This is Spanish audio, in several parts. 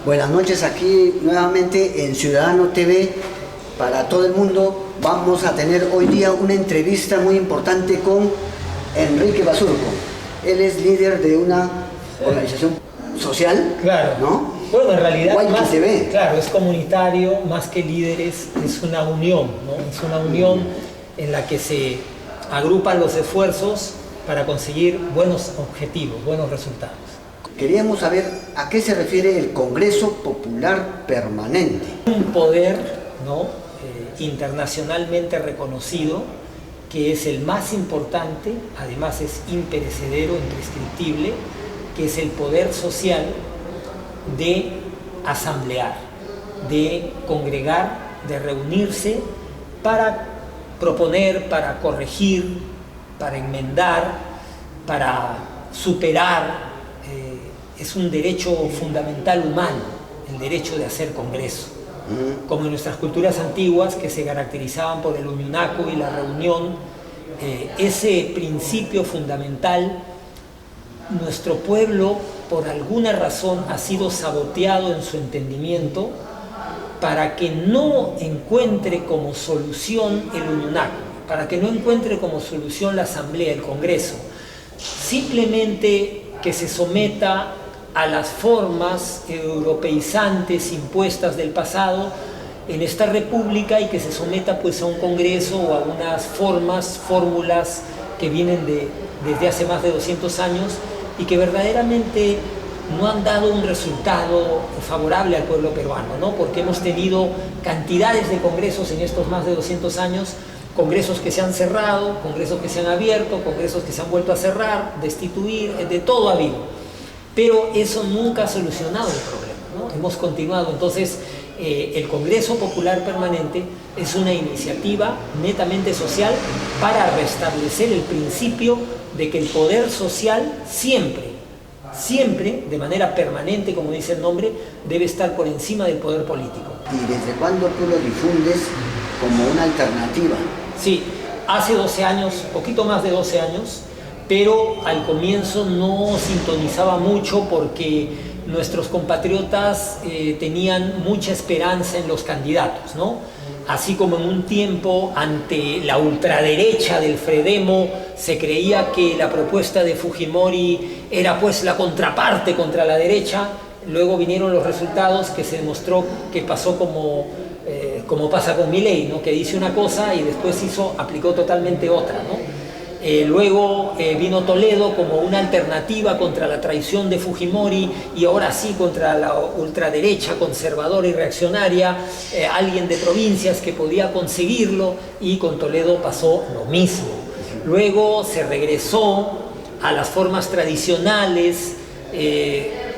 Buenas noches, aquí nuevamente en Ciudadano TV para todo el mundo. Vamos a tener hoy día una entrevista muy importante con Enrique Basurco. Él es líder de una organización social, claro, ¿no? Bueno, en realidad más, TV. Claro, es comunitario, más que líderes, es una unión, ¿no? Es una unión en la que se agrupan los esfuerzos para conseguir buenos objetivos, buenos resultados. Queríamos saber a qué se refiere el Congreso Popular Permanente. Un poder, ¿no? Internacionalmente reconocido, que es el más importante, además es imperecedero, imprescriptible, que es el poder social de asamblear, de congregar, de reunirse para proponer, para corregir, para enmendar, para superar. Es un derecho fundamental humano, el derecho de hacer congreso. Como en nuestras culturas antiguas, que se caracterizaban por el uñunaco y la reunión, ese principio fundamental, nuestro pueblo, por alguna razón, ha sido saboteado en su entendimiento para que no encuentre como solución el uñunaco, para que no encuentre como solución la asamblea, el congreso, simplemente que se someta a las formas europeizantes impuestas del pasado en esta república y que se someta pues a un congreso o a unas fórmulas que vienen desde hace más de 200 años y que verdaderamente no han dado un resultado favorable al pueblo peruano, ¿no? Porque hemos tenido cantidades de congresos en estos más de 200 años, congresos que se han cerrado, congresos que se han abierto, congresos que se han vuelto a cerrar, destituir, de todo ha habido. Pero eso nunca ha solucionado el problema, ¿no? Hemos continuado. Entonces, el Congreso Popular Permanente es una iniciativa netamente social para restablecer el principio de que el poder social siempre, de manera permanente, como dice el nombre, debe estar por encima del poder político. ¿Y desde cuándo tú lo difundes como una alternativa? Sí, hace 12 años, poquito más de 12 años, pero al comienzo no sintonizaba mucho porque nuestros compatriotas tenían mucha esperanza en los candidatos, ¿no? Así como en un tiempo ante la ultraderecha del Fredemo se creía que la propuesta de Fujimori era pues la contraparte contra la derecha, luego vinieron los resultados que se demostró que pasó como pasa con Milei, ¿no? Que dice una cosa y después aplicó totalmente otra, ¿no? Luego vino Toledo como una alternativa contra la traición de Fujimori y ahora sí contra la ultraderecha conservadora y reaccionaria, alguien de provincias que podía conseguirlo, y con Toledo pasó lo mismo. Luego se regresó a las formas tradicionales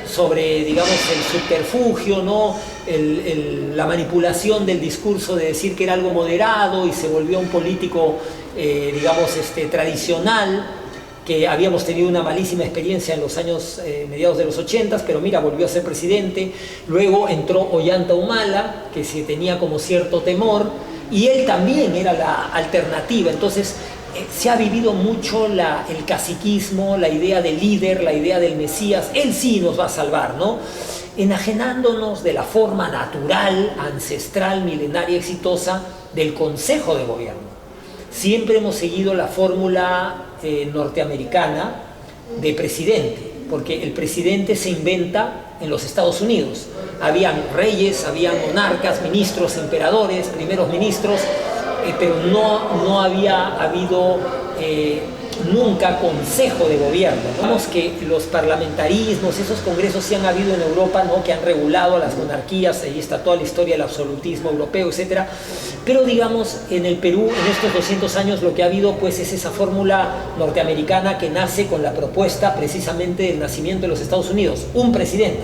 sobre, digamos, el subterfugio, ¿no? La manipulación del discurso de decir que era algo moderado y se volvió un político digamos, tradicional, que habíamos tenido una malísima experiencia en los años mediados de los 80, pero mira, volvió a ser presidente. Luego entró Ollanta Humala, que se tenía como cierto temor, y él también era la alternativa. Entonces se ha vivido mucho el caciquismo, la idea del líder, la idea del Mesías. Él sí nos va a salvar, ¿no? Enajenándonos de la forma natural, ancestral, milenaria, exitosa del Consejo de Gobierno. Siempre hemos seguido la fórmula norteamericana de presidente, porque el presidente se inventa en los Estados Unidos. Habían reyes, habían monarcas, ministros, emperadores, primeros ministros, pero no había habido nunca consejo de gobierno. Vemos que los parlamentarismos, esos congresos sí han habido en Europa, ¿no? Que han regulado a las monarquías, ahí está toda la historia del absolutismo europeo, etc. Pero digamos, en el Perú, en estos 200 años, lo que ha habido pues es esa fórmula norteamericana que nace con la propuesta precisamente del nacimiento de los Estados Unidos, un presidente.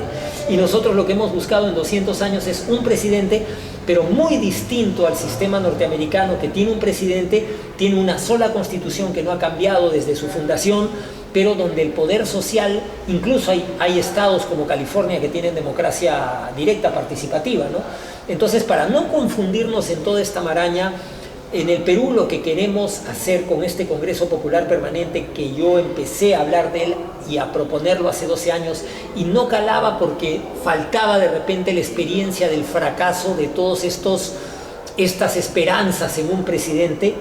Y nosotros lo que hemos buscado en 200 años es un presidente, pero muy distinto al sistema norteamericano, que tiene un presidente, tiene una sola constitución que no ha cambiado desde su fundación, pero donde el poder social, incluso hay estados como California que tienen democracia directa, participativa, ¿no? Entonces, para no confundirnos en toda esta maraña, En el Perú lo que queremos hacer con este Congreso Popular Permanente, que yo empecé a hablar de él y a proponerlo hace 12 años, y no calaba porque faltaba de repente la experiencia del fracaso de todos estas esperanzas en un presidente.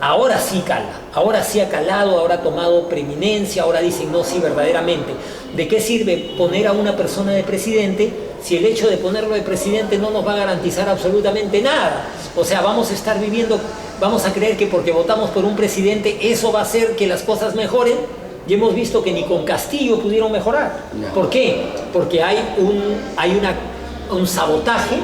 Ahora sí cala, ahora sí ha calado, ahora ha tomado preeminencia, ahora dicen no, sí, verdaderamente. ¿De qué sirve poner a una persona de presidente si el hecho de ponerlo de presidente no nos va a garantizar absolutamente nada? O sea, vamos a estar viviendo, vamos a creer que porque votamos por un presidente eso va a hacer que las cosas mejoren, y hemos visto que ni con Castillo pudieron mejorar. No. ¿Por qué? Porque hay un sabotaje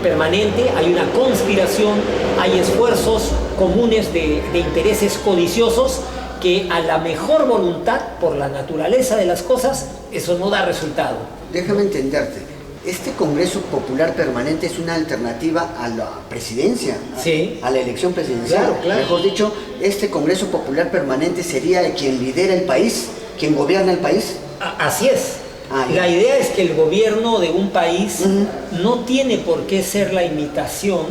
permanente, hay una conspiración, hay esfuerzos comunes de intereses codiciosos que a la mejor voluntad, por la naturaleza de las cosas, eso no da resultado. Déjame entenderte. Este Congreso Popular Permanente es una alternativa a la presidencia, Sí. a la elección presidencial. Claro, claro. Mejor dicho, este Congreso Popular Permanente sería quien lidera el país, quien gobierna el país. Así es. Ya. La idea es que el gobierno de un país no tiene por qué ser la imitación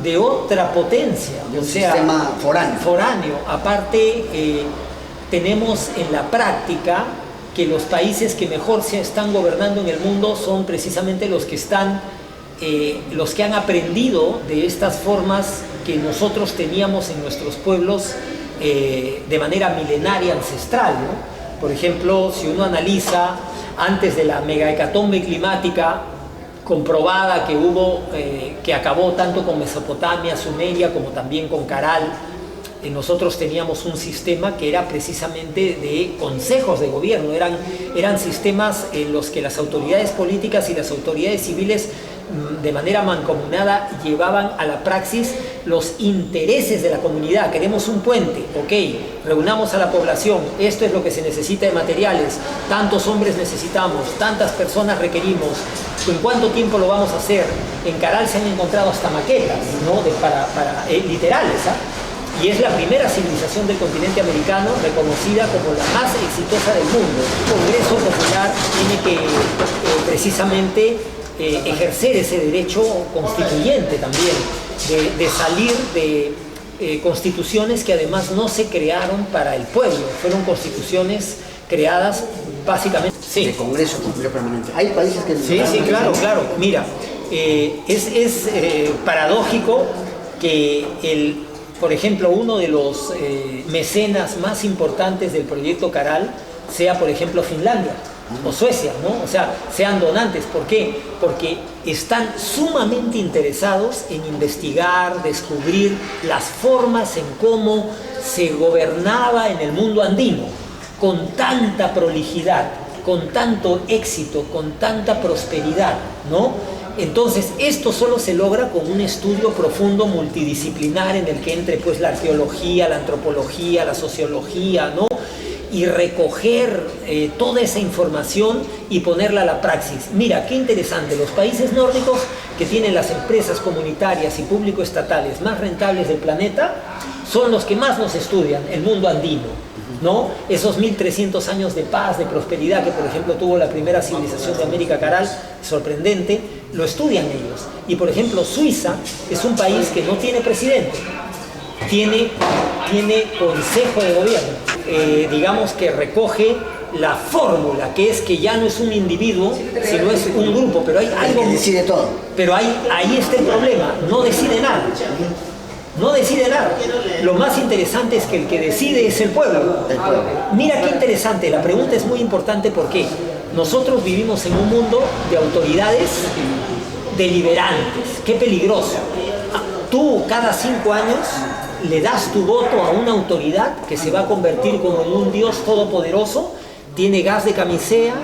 de otra potencia. De un sistema foráneo. Foráneo. Aparte, tenemos en la práctica que los países que mejor se están gobernando en el mundo son precisamente los que han aprendido de estas formas que nosotros teníamos en nuestros pueblos de manera milenaria, ancestral, ¿no? Por ejemplo, si uno analiza antes de la megahecatombe climática comprobada que hubo, que acabó tanto con Mesopotamia, Sumeria, como también con Caral, nosotros teníamos un sistema que era precisamente de consejos de gobierno, eran sistemas en los que las autoridades políticas y las autoridades civiles de manera mancomunada llevaban a la praxis los intereses de la comunidad. Queremos un puente, ok, reunamos a la población, esto es lo que se necesita de materiales, tantos hombres necesitamos, tantas personas requerimos, ¿en cuánto tiempo lo vamos a hacer? En Caral se han encontrado hasta maquetas, ¿no? Literales, ¿ah? Y es la primera civilización del continente americano reconocida como la más exitosa del mundo. El Congreso Popular tiene que precisamente ejercer ese derecho constituyente también, de salir de constituciones que además no se crearon para el pueblo, fueron constituciones creadas básicamente... Sí. De Congreso Popular Permanente. Hay países que... Sí, claro. Mira, es paradójico que por ejemplo, uno de los mecenas más importantes del proyecto Caral sea, por ejemplo, Finlandia o Suecia, ¿no? O sea, sean donantes. ¿Por qué? Porque están sumamente interesados en investigar, descubrir las formas en cómo se gobernaba en el mundo andino, con tanta prolijidad, con tanto éxito, con tanta prosperidad, ¿no? Entonces, esto solo se logra con un estudio profundo multidisciplinar en el que entre pues la arqueología, la antropología, la sociología, ¿no? Y recoger toda esa información y ponerla a la praxis. Mira, qué interesante, los países nórdicos que tienen las empresas comunitarias y público-estatales más rentables del planeta son los que más nos estudian, el mundo andino, ¿no? Esos 1300 años de paz, de prosperidad que por ejemplo tuvo la primera civilización de América Caral, sorprendente, lo estudian ellos. Y por ejemplo Suiza es un país que no tiene presidente, tiene consejo de gobierno, digamos que recoge la fórmula, que es que ya no es un individuo, sino es un grupo, pero hay algo... que decide todo. Pero ahí está el problema, no decide nada. No decide nada. Lo más interesante es que el que decide es el pueblo. Mira qué interesante, la pregunta es muy importante porque nosotros vivimos en un mundo de autoridades deliberantes. Qué peligroso. Tú cada 5 años le das tu voto a una autoridad que se va a convertir como en un Dios todopoderoso, tiene gas de camisea,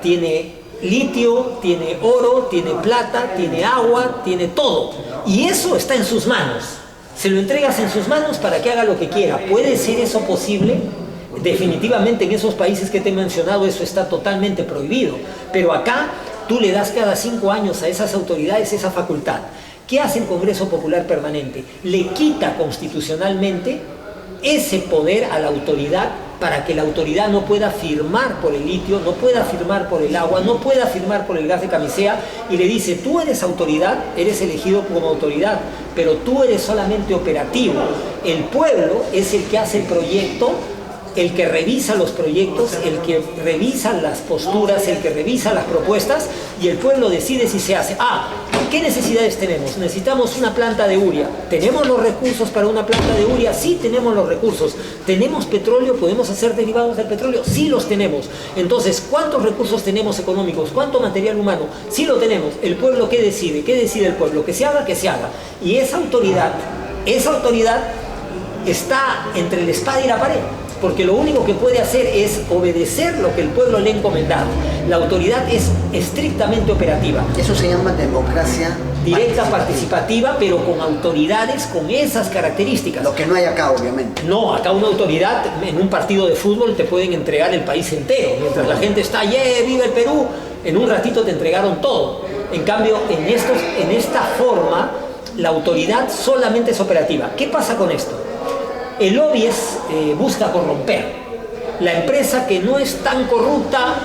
tiene litio, tiene oro, tiene plata, tiene agua, tiene todo. Y eso está en sus manos. Se lo entregas en sus manos para que haga lo que quiera. ¿Puede ser eso posible? Definitivamente en esos países que te he mencionado eso está totalmente prohibido. Pero acá tú le das cada 5 años a esas autoridades esa facultad. ¿Qué hace el Congreso Popular Permanente? Le quita constitucionalmente ese poder a la autoridad para que la autoridad no pueda firmar por el litio, no pueda firmar por el agua, no pueda firmar por el gas de Camisea, y le dice, tú eres autoridad, eres elegido como autoridad, pero tú eres solamente operativo. El pueblo es el que hace el proyecto, el que revisa los proyectos, el que revisa las posturas, el que revisa las propuestas, y el pueblo decide si se hace. ¿Qué necesidades tenemos? Necesitamos una planta de urea. ¿Tenemos los recursos para una planta de urea? Sí, tenemos los recursos. ¿Tenemos petróleo? ¿Podemos hacer derivados del petróleo? Sí, los tenemos. Entonces, ¿cuántos recursos tenemos económicos? ¿Cuánto material humano? Sí lo tenemos. ¿El pueblo qué decide? ¿Qué decide el pueblo? Que se haga, que se haga. Y esa autoridad está entre la espada y la pared, porque lo único que puede hacer es obedecer lo que el pueblo le ha encomendado. La autoridad es estrictamente operativa. Eso se llama democracia directa, participativa, pero con autoridades con esas características. Lo que no hay acá, obviamente. No, acá una autoridad en un partido de fútbol te pueden entregar el país entero. Mientras la gente está, ¡viva el Perú!, en un ratito te entregaron todo. En cambio, en esta forma, la autoridad solamente es operativa. ¿Qué pasa con esto? El lobby busca corromper. La empresa que no es tan corrupta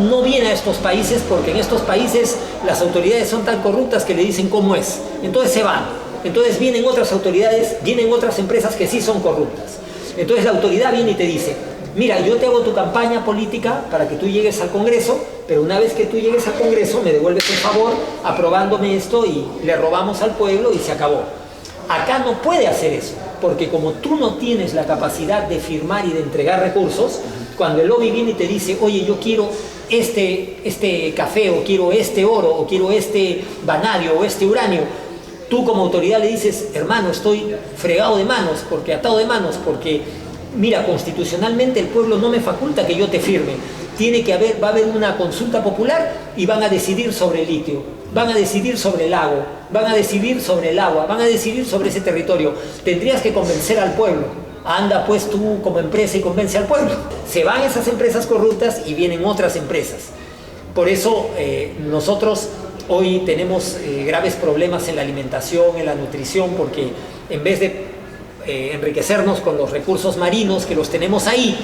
no viene a estos países, porque en estos países las autoridades son tan corruptas que le dicen cómo es. Entonces se van. Entonces vienen otras autoridades, vienen otras empresas que sí son corruptas. Entonces la autoridad viene y te dice, mira, yo te hago tu campaña política para que tú llegues al Congreso, pero una vez que tú llegues al Congreso me devuelves el favor aprobándome esto y le robamos al pueblo y se acabó. Acá no puede hacer eso, porque como tú no tienes la capacidad de firmar y de entregar recursos, cuando el lobby viene y te dice, oye, yo quiero este café, o quiero este oro, o quiero este vanadio, o este uranio, tú como autoridad le dices, hermano, estoy fregado de manos, atado de manos, porque mira, constitucionalmente el pueblo no me faculta que yo te firme. Va a haber una consulta popular y van a decidir sobre el litio, van a decidir sobre el lago, van a decidir sobre el agua, van a decidir sobre ese territorio. Tendrías que convencer al pueblo. Anda pues tú como empresa y convence al pueblo. Se van esas empresas corruptas y vienen otras empresas. Por eso nosotros hoy tenemos graves problemas en la alimentación, en la nutrición, porque en vez de enriquecernos con los recursos marinos que los tenemos ahí,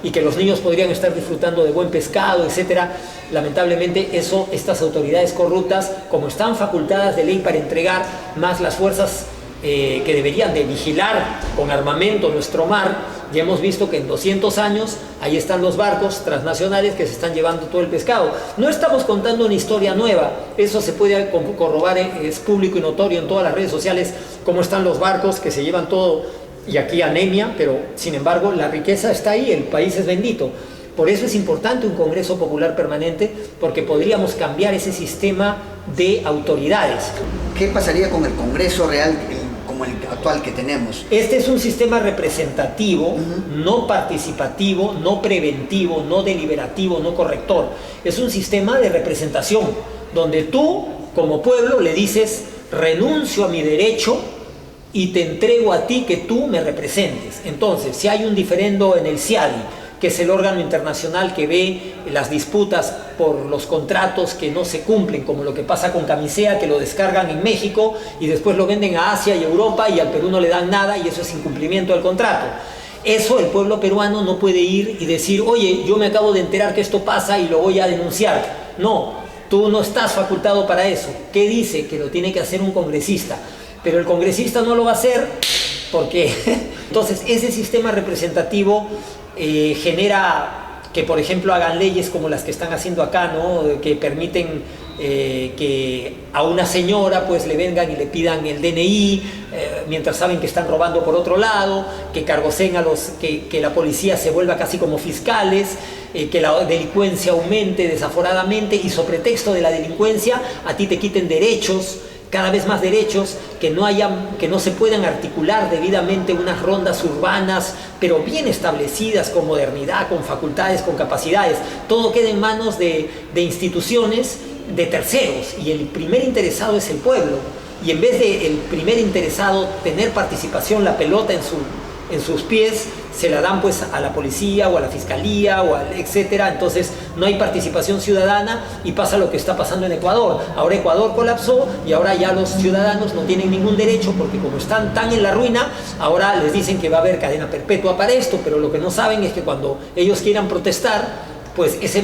y que los niños podrían estar disfrutando de buen pescado, etcétera. Lamentablemente estas autoridades corruptas, como están facultadas de ley para entregar, más las fuerzas que deberían de vigilar con armamento nuestro mar, ya hemos visto que en 200 años ahí están los barcos transnacionales que se están llevando todo el pescado. No estamos contando una historia nueva, eso se puede corroborar, es público y notorio en todas las redes sociales, cómo están los barcos que se llevan todo. Y aquí anemia, pero sin embargo la riqueza está ahí, el país es bendito. Por eso es importante un Congreso Popular permanente, porque podríamos cambiar ese sistema de autoridades. ¿Qué pasaría con el Congreso real como el actual que tenemos? Este es un sistema representativo, no participativo, no preventivo, no deliberativo, no corrector. Es un sistema de representación, donde tú, como pueblo, le dices, renuncio a mi derecho y te entrego a ti que tú me representes. Entonces, si hay un diferendo en el CIADI, que es el órgano internacional que ve las disputas por los contratos que no se cumplen, como lo que pasa con Camisea, que lo descargan en México y después lo venden a Asia y Europa y al Perú no le dan nada, y eso es incumplimiento del contrato. Eso el pueblo peruano no puede ir y decir, oye, yo me acabo de enterar que esto pasa y lo voy a denunciar. No, tú no estás facultado para eso. ¿Qué dice? Que lo tiene que hacer un congresista. Pero el congresista no lo va a hacer porque entonces ese sistema representativo genera que, por ejemplo, hagan leyes como las que están haciendo acá, ¿no? Que permiten que a una señora pues le vengan y le pidan el DNI mientras saben que están robando por otro lado, que cargoseen que la policía se vuelva casi como fiscales, que la delincuencia aumente desaforadamente y sobre pretexto de la delincuencia a ti te quiten derechos, cada vez más derechos, que no se puedan articular debidamente unas rondas urbanas, pero bien establecidas, con modernidad, con facultades, con capacidades. Todo queda en manos de instituciones, de terceros, y el primer interesado es el pueblo. Y en vez de el primer interesado tener participación, la pelota en sus pies, se la dan pues a la policía o a la fiscalía o etcétera. Entonces no hay participación ciudadana y pasa lo que está pasando en Ecuador. Ahora Ecuador colapsó y ahora ya los ciudadanos no tienen ningún derecho, porque como están tan en la ruina, ahora les dicen que va a haber cadena perpetua para esto, pero lo que no saben es que cuando ellos quieran protestar, pues esa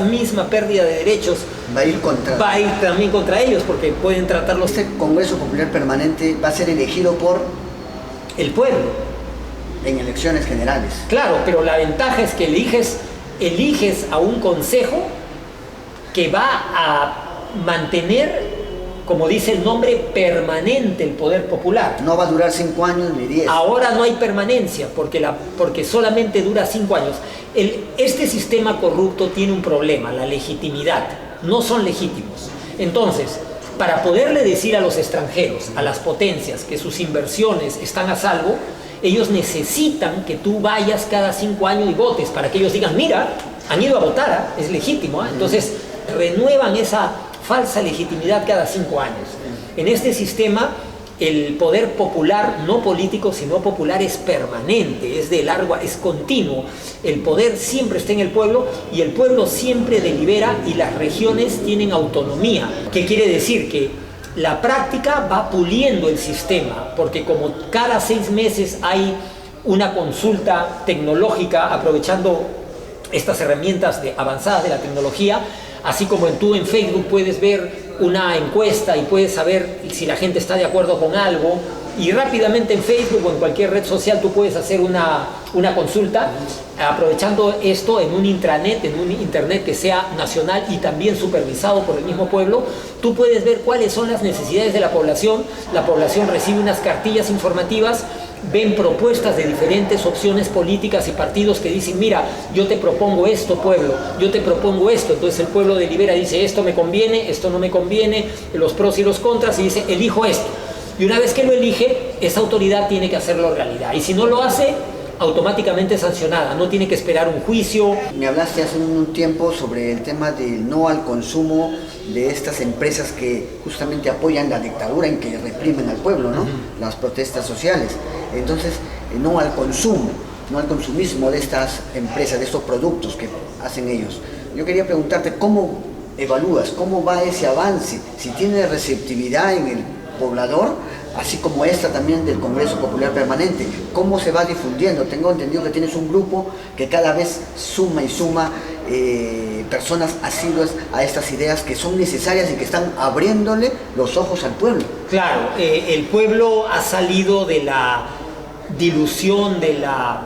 misma pérdida de derechos va a ir también contra ellos, porque pueden tratarlos. Este Congreso Popular Permanente va a ser elegido por el pueblo en elecciones generales. Claro, pero la ventaja es que eliges a un consejo que va a mantener, como dice el nombre, permanente el poder popular. No va a durar 5 años ni 10. Ahora no hay permanencia, porque solamente dura 5 años. Este sistema corrupto tiene un problema, la legitimidad. No son legítimos. Entonces, para poderle decir a los extranjeros, a las potencias, que sus inversiones están a salvo, ellos necesitan que tú vayas cada 5 años y votes, para que ellos digan, mira, han ido a votar, es legítimo. Entonces, renuevan esa falsa legitimidad cada 5 años. En este sistema, el poder popular, no político, sino popular, es permanente, es de largo, es continuo. El poder siempre está en el pueblo y el pueblo siempre delibera y las regiones tienen autonomía. ¿Qué quiere decir? Que la práctica va puliendo el sistema, porque como cada 6 meses hay una consulta tecnológica aprovechando estas herramientas avanzadas de la tecnología, así como tú en Facebook puedes ver una encuesta y puedes saber si la gente está de acuerdo con algo, y rápidamente en Facebook o en cualquier red social tú puedes hacer una consulta aprovechando esto en un intranet, en un internet que sea nacional y también supervisado por el mismo pueblo. Tú puedes ver cuáles son las necesidades de la población recibe unas cartillas informativas, ven propuestas de diferentes opciones políticas y partidos que dicen, mira, yo te propongo esto, pueblo, yo te propongo esto. Entonces el pueblo delibera, dice, esto me conviene, esto no me conviene, los pros y los contras, y dice, elijo esto. Y una vez que lo elige, esa autoridad tiene que hacerlo realidad. Y si no lo hace, automáticamente sancionada, no tiene que esperar un juicio. Me hablaste hace un tiempo sobre el tema del no al consumo de estas empresas que justamente apoyan la dictadura en que reprimen al pueblo, ¿no? Las protestas sociales. Entonces, no al consumo, no al consumismo de estas empresas, de estos productos que hacen ellos. Yo quería preguntarte, ¿cómo evalúas, cómo va ese avance? Si tiene receptividad en el poblador, así como esta también del Congreso Popular Permanente, ¿cómo se va difundiendo? Tengo entendido que tienes un grupo que cada vez suma y suma personas asiduas a estas ideas que son necesarias y que están abriéndole los ojos al pueblo. Claro, el pueblo ha salido de la dilución, de la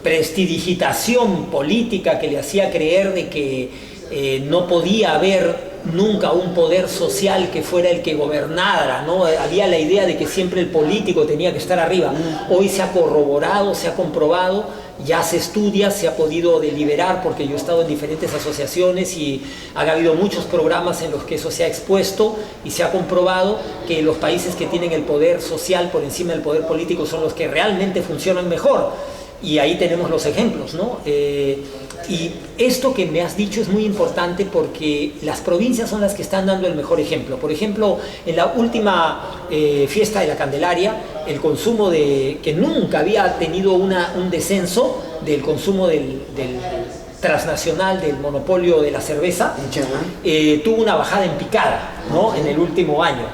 prestidigitación política que le hacía creer de que no podía haber nunca un poder social que fuera el que gobernara, ¿no? Había la idea de que siempre el político tenía que estar arriba. Hoy se ha corroborado, se ha comprobado, ya se estudia, se ha podido deliberar, porque yo he estado en diferentes asociaciones y ha habido muchos programas en los que eso se ha expuesto y se ha comprobado que los países que tienen el poder social por encima del poder político son los que realmente funcionan mejor. Y ahí tenemos los ejemplos, ¿no? Y esto que me has dicho es muy importante porque las provincias son las que están dando el mejor ejemplo. Por ejemplo, en la última fiesta de la Candelaria, el consumo que nunca había tenido un descenso del consumo del transnacional, del monopolio de la cerveza, tuvo una bajada en picada, ¿no? En el último año.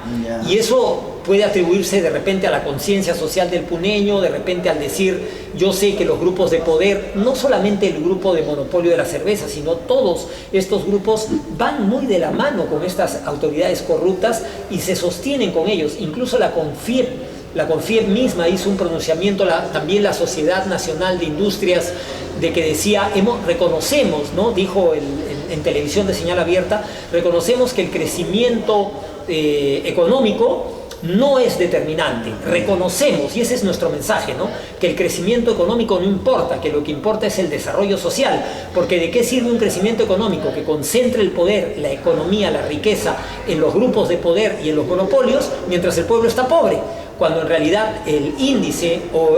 Y eso puede atribuirse de repente a la conciencia social del puneño, de repente al decir, yo sé que los grupos de poder, no solamente el grupo de monopolio de la cerveza, sino todos estos grupos van muy de la mano con estas autoridades corruptas y se sostienen con ellos. Incluso la CONFIEP misma hizo un pronunciamiento, también la Sociedad Nacional de Industrias, de que decía, reconocemos, ¿no? Dijo en televisión de señal abierta, reconocemos que el crecimiento económico no es determinante, reconocemos, y ese es nuestro mensaje, ¿no? Que el crecimiento económico no importa, que lo que importa es el desarrollo social, porque ¿de qué sirve un crecimiento económico que concentre el poder, la economía, la riqueza en los grupos de poder y en los monopolios, mientras el pueblo está pobre? Cuando en realidad el índice o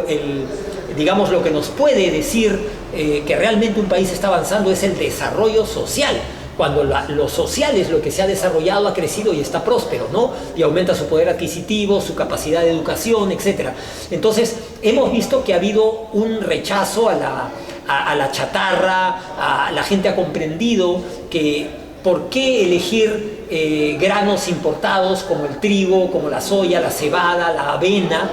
digamos lo que nos puede decir que realmente un país está avanzando es el desarrollo social, cuando lo social es lo que se ha desarrollado, ha crecido y está próspero, ¿no? Y aumenta su poder adquisitivo, su capacidad de educación, etc. Entonces, hemos visto que ha habido un rechazo a la chatarra, la gente ha comprendido que por qué elegir granos importados como el trigo, como la soya, la cebada, la avena,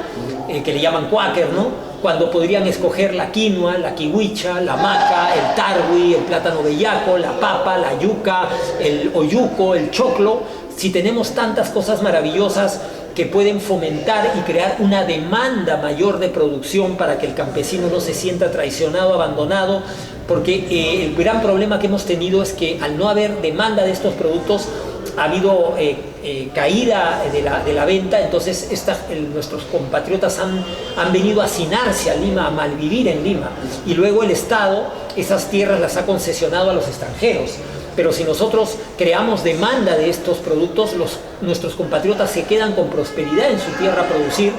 que le llaman cuáquer, ¿no? Cuando podrían escoger la quinoa, la kiwicha, la maca, el tarwi, el plátano bellaco, la papa, la yuca, el oyuco, el choclo, si tenemos tantas cosas maravillosas que pueden fomentar y crear una demanda mayor de producción para que el campesino no se sienta traicionado, abandonado, porque el gran problema que hemos tenido es que al no haber demanda de estos productos ha habido caída de la venta, entonces nuestros compatriotas han venido a hacinarse a Lima, a malvivir en Lima, y luego el Estado esas tierras las ha concesionado a los extranjeros. Pero si nosotros creamos demanda de estos productos, nuestros compatriotas se quedan con prosperidad en su tierra a producir,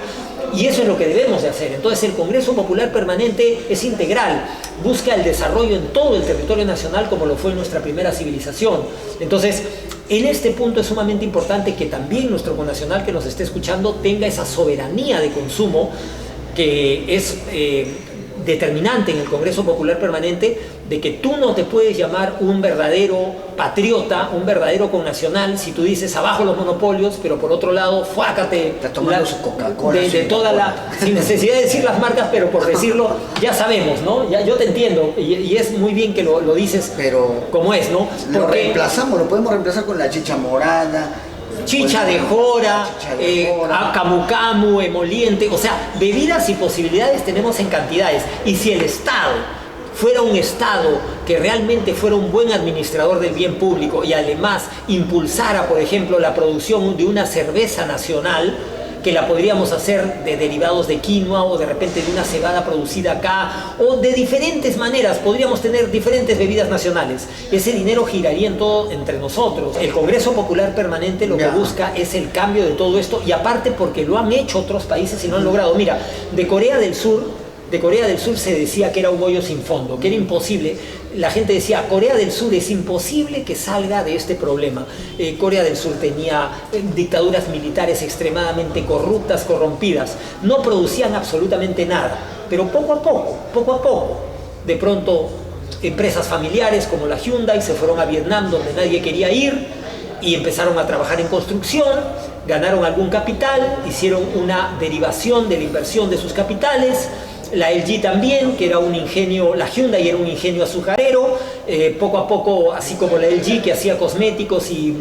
y eso es lo que debemos de hacer. Entonces el Congreso Popular Permanente es integral, busca el desarrollo en todo el territorio nacional como lo fue en nuestra primera civilización. Entonces, en este punto es sumamente importante que también nuestro connacional que nos esté escuchando tenga esa soberanía de consumo que es determinante en el Congreso Popular Permanente, de que tú no te puedes llamar un verdadero patriota, un verdadero connacional, si tú dices abajo los monopolios, pero por otro lado, fuácate de toda la, sin necesidad de decir las marcas, pero por decirlo, ya sabemos, ¿no? Ya, yo te entiendo, y es muy bien que lo dices, pero como es, ¿no? Porque lo podemos reemplazar con la chicha morada, chicha de jora, camu camu, emoliente, o sea, bebidas y posibilidades tenemos en cantidades. Y si el Estado fuera un Estado que realmente fuera un buen administrador del bien público y además impulsara, por ejemplo, la producción de una cerveza nacional, que la podríamos hacer de derivados de quinoa o de repente de una cebada producida acá, o de diferentes maneras, podríamos tener diferentes bebidas nacionales. Ese dinero giraría en todo entre nosotros. El Congreso Popular Permanente lo que busca es el cambio de todo esto, y aparte porque lo han hecho otros países y lo han logrado. Mira, de Corea del Sur se decía que era un hoyo sin fondo, que era imposible. La gente decía, Corea del Sur es imposible que salga de este problema. Corea del Sur tenía dictaduras militares extremadamente corruptas, corrompidas. No producían absolutamente nada, pero poco a poco, de pronto empresas familiares como la Hyundai se fueron a Vietnam, donde nadie quería ir, y empezaron a trabajar en construcción, ganaron algún capital, hicieron una derivación de la inversión de sus capitales. La LG también, que era un ingenio, la Hyundai era un ingenio azucarero, poco a poco, así como la LG que hacía cosméticos y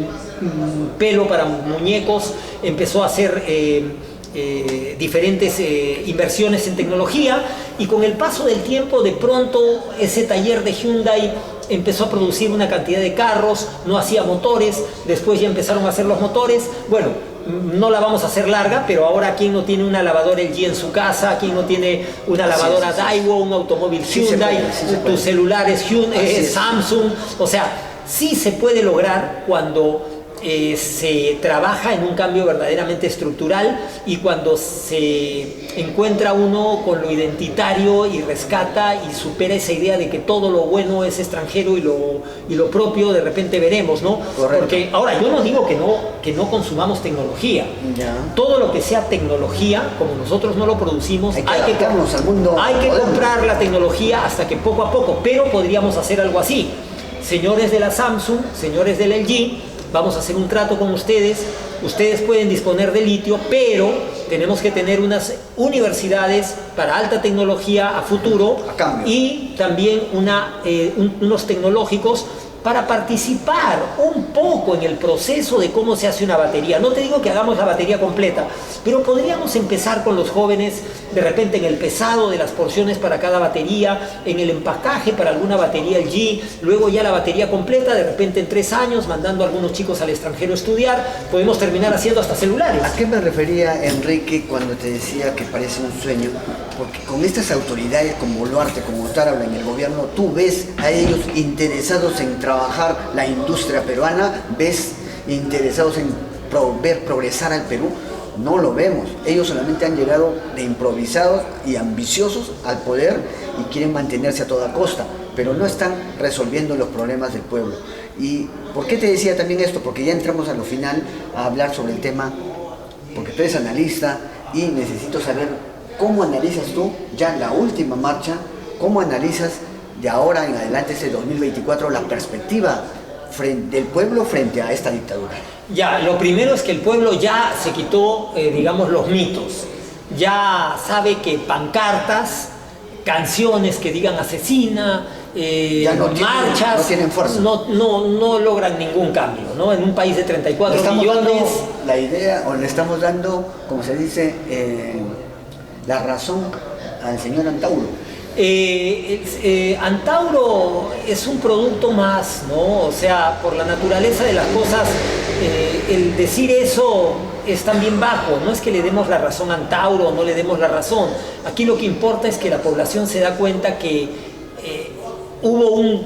pelo para muñecos, empezó a hacer diferentes inversiones en tecnología, y con el paso del tiempo, de pronto, ese taller de Hyundai empezó a producir una cantidad de carros, no hacía motores, después ya empezaron a hacer los motores. Bueno, no la vamos a hacer larga, pero ahora ¿quién no tiene una lavadora LG en su casa? ¿Quién no tiene una lavadora Daewoo, un automóvil Hyundai, tus celulares Samsung? O sea, sí se puede lograr cuando se trabaja en un cambio verdaderamente estructural, y cuando se encuentra uno con lo identitario y rescata y supera esa idea de que todo lo bueno es extranjero y lo propio de repente veremos, ¿no? Correcto. Porque ahora yo no digo que no consumamos tecnología. Todo lo que sea tecnología, como nosotros no lo producimos, hay que comprar la tecnología hasta que poco a poco, pero podríamos hacer algo así. Señores de la Samsung, señores del LG, vamos a hacer un trato con ustedes. Ustedes pueden disponer de litio, pero tenemos que tener unas universidades para alta tecnología a futuro, y también unos tecnológicos para participar un poco en el proceso de cómo se hace una batería. No te digo que hagamos la batería completa, pero podríamos empezar con los jóvenes, de repente en el pesado de las porciones para cada batería, en el empacaje para alguna batería LG, luego ya la batería completa, de repente en 3 años, mandando a algunos chicos al extranjero a estudiar, podemos terminar haciendo hasta celulares. ¿A qué me refería, Enrique, cuando te decía que parece un sueño? Porque con estas autoridades como Boluarte, como Tarabla en el gobierno, tú ves a ellos interesados en trabajar la industria peruana, ves interesados en ver progresar al Perú. No lo vemos. Ellos solamente han llegado de improvisados y ambiciosos al poder y quieren mantenerse a toda costa, pero no están resolviendo los problemas del pueblo. ¿Y por qué te decía también esto? Porque ya entramos a lo final a hablar sobre el tema, porque tú eres analista y necesito saber cómo analizas tú ya la última marcha, cómo analizas de ahora en adelante, este 2024, la perspectiva del pueblo frente a esta dictadura. Ya, lo primero es que el pueblo ya se quitó, digamos, los mitos. Ya sabe que pancartas, canciones que digan asesina, ya marchas, no tienen fuerza. No logran ningún cambio, ¿no? En un país de 34 millones... La idea, o le estamos dando, como se dice, la razón al señor Antauro. Antauro es un producto más, ¿no? O sea, por la naturaleza de las cosas, el decir eso es también bajo. No es que le demos la razón a Antauro o no le demos la razón. Aquí lo que importa es que la población se da cuenta que hubo un,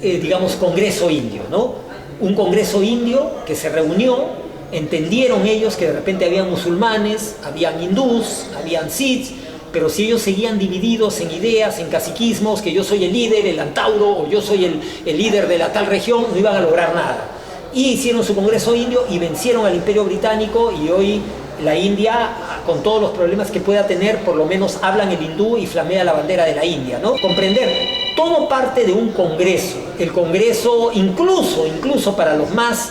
digamos, congreso indio, ¿no? Un congreso indio que se reunió, entendieron ellos que de repente habían musulmanes, habían hindús, habían sikhs, pero si ellos seguían divididos en ideas, en caciquismos, que yo soy el líder, el Antauro, o yo soy el líder de la tal región, no iban a lograr nada. Y hicieron su congreso indio y vencieron al Imperio Británico, y hoy la India, con todos los problemas que pueda tener, por lo menos hablan el hindú y flamea la bandera de la India, ¿no? Comprender, todo parte de un congreso. El congreso, incluso para los más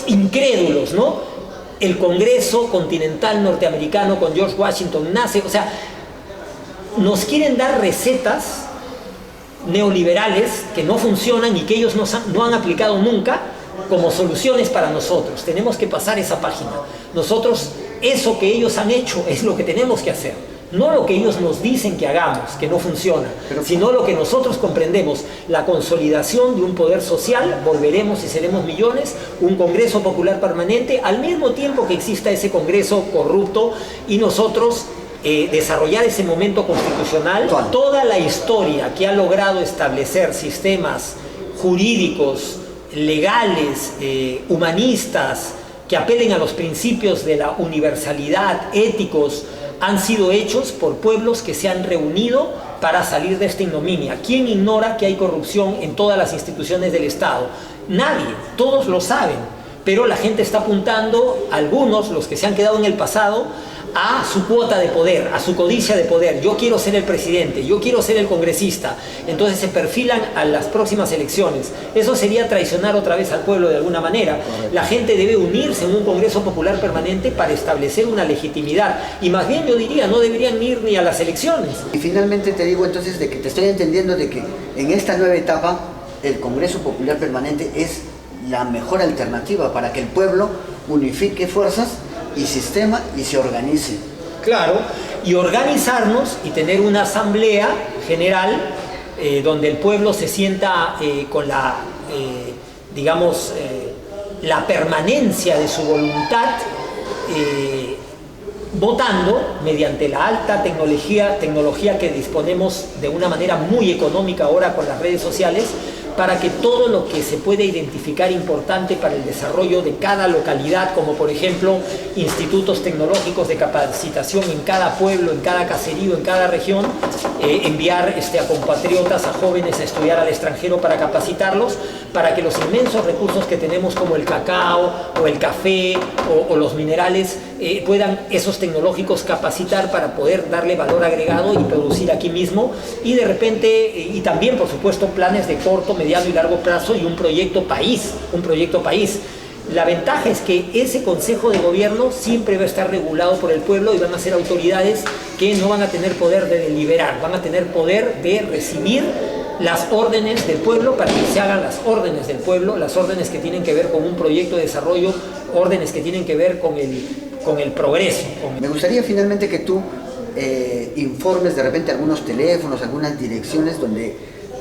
incrédulos, ¿no? El Congreso Continental Norteamericano con George Washington nace, o sea, nos quieren dar recetas neoliberales que no funcionan y que ellos no han aplicado nunca como soluciones para nosotros. Tenemos que pasar esa página. Nosotros, eso que ellos han hecho es lo que tenemos que hacer. No lo que ellos nos dicen que hagamos, que no funciona, sino lo que nosotros comprendemos, la consolidación de un poder social, volveremos y seremos millones, un Congreso Popular permanente, al mismo tiempo que exista ese Congreso corrupto, y nosotros desarrollar ese momento constitucional, toda la historia que ha logrado establecer sistemas jurídicos, legales, humanistas, que apelen a los principios de la universalidad, éticos, han sido hechos por pueblos que se han reunido para salir de esta ignominia. ¿Quién ignora que hay corrupción en todas las instituciones del Estado? Nadie, todos lo saben, pero la gente está apuntando, algunos, los que se han quedado en el pasado, a su cuota de poder, a su codicia de poder. Yo quiero ser el presidente, yo quiero ser el congresista. Entonces se perfilan a las próximas elecciones. Eso sería traicionar otra vez al pueblo de alguna manera. La gente debe unirse en un Congreso Popular permanente para establecer una legitimidad. Y más bien yo diría, no deberían ir ni a las elecciones. Y finalmente te digo entonces de que te estoy entendiendo de que en esta nueva etapa el Congreso Popular Permanente es la mejor alternativa para que el pueblo unifique fuerzas y sistema y se organice. Claro, y organizarnos y tener una asamblea general donde el pueblo se sienta con la, digamos, la permanencia de su voluntad, votando mediante la alta tecnología que disponemos de una manera muy económica ahora con las redes sociales, para que todo lo que se puede identificar importante para el desarrollo de cada localidad, como por ejemplo institutos tecnológicos de capacitación en cada pueblo, en cada caserío, en cada región, enviar a compatriotas, a jóvenes a estudiar al extranjero para capacitarlos, para que los inmensos recursos que tenemos como el cacao o el café o los minerales puedan esos tecnológicos capacitar para poder darle valor agregado y producir aquí mismo, y de repente, y también por supuesto planes de corto, mediano y largo plazo, y un proyecto país. La ventaja es que ese Consejo de Gobierno siempre va a estar regulado por el pueblo y van a ser autoridades que no van a tener poder de deliberar, van a tener poder de recibir las órdenes del pueblo para que se hagan las órdenes del pueblo, las órdenes que tienen que ver con un proyecto de desarrollo, órdenes que tienen que ver con el progreso. Me gustaría finalmente que tú informes de repente algunos teléfonos, algunas direcciones donde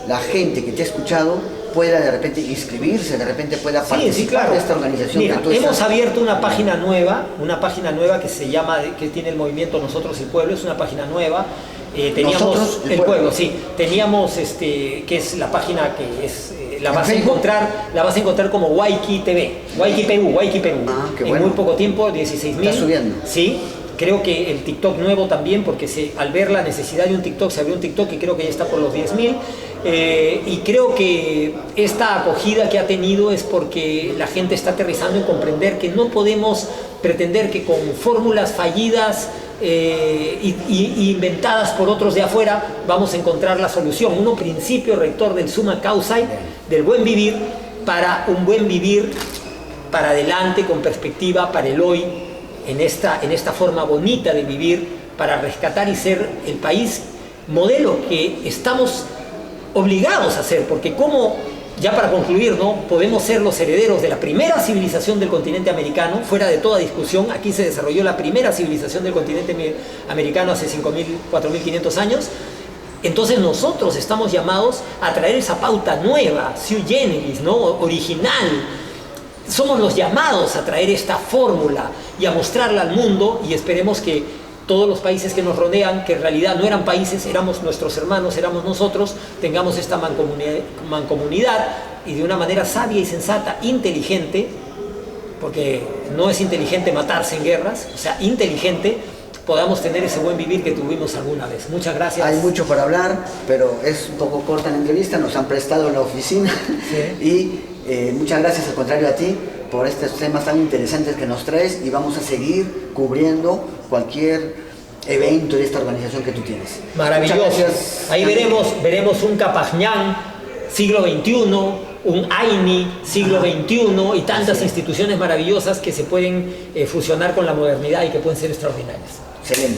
la gente que te ha escuchado pueda de repente inscribirse, de repente pueda participar de esta organización. Mira, hemos abierto una página nueva que se llama, que tiene el movimiento Nosotros el Pueblo, es una página nueva. Teníamos Nosotros el pueblo, sí. Teníamos que es la página que es la vas a encontrar como Waiki TV, Waiki Perú. Ah, qué bueno. En muy poco tiempo, 16.000. Está subiendo. Sí. Creo que el TikTok nuevo también, porque al ver la necesidad de un TikTok, se abrió un TikTok que creo que ya está por los 10.000. Y creo que esta acogida que ha tenido es porque la gente está aterrizando en comprender que no podemos pretender que con fórmulas fallidas y inventadas por otros de afuera vamos a encontrar la solución. Un principio rector del summa causae, del buen vivir, para un buen vivir para adelante, con perspectiva para el hoy, en esta forma bonita de vivir, para rescatar y ser el país modelo que estamos obligados a ser, porque como, ya para concluir, ¿no?, podemos ser los herederos de la primera civilización del continente americano, fuera de toda discusión. Aquí se desarrolló la primera civilización del continente americano hace 5.000, 4.500 años. Entonces nosotros estamos llamados a traer esa pauta nueva, sui generis, ¿no?, original. Somos los llamados a traer esta fórmula y a mostrarla al mundo, y esperemos que todos los países que nos rodean, que en realidad no eran países, éramos nuestros hermanos, éramos nosotros, tengamos esta mancomunidad y de una manera sabia y sensata, inteligente, porque no es inteligente matarse en guerras, o sea, inteligente, podamos tener ese buen vivir que tuvimos alguna vez. Muchas gracias. Hay mucho por hablar, pero es un poco corta la entrevista, nos han prestado la oficina, sí. Y muchas gracias al contrario a ti por estos temas tan interesantes que nos traes, y vamos a seguir cubriendo cualquier evento de esta organización que tú tienes. Maravilloso. Ahí veremos un Capajñán siglo XXI, un AINI siglo XXI y tantas instituciones maravillosas que se pueden fusionar con la modernidad y que pueden ser extraordinarias. Excelente.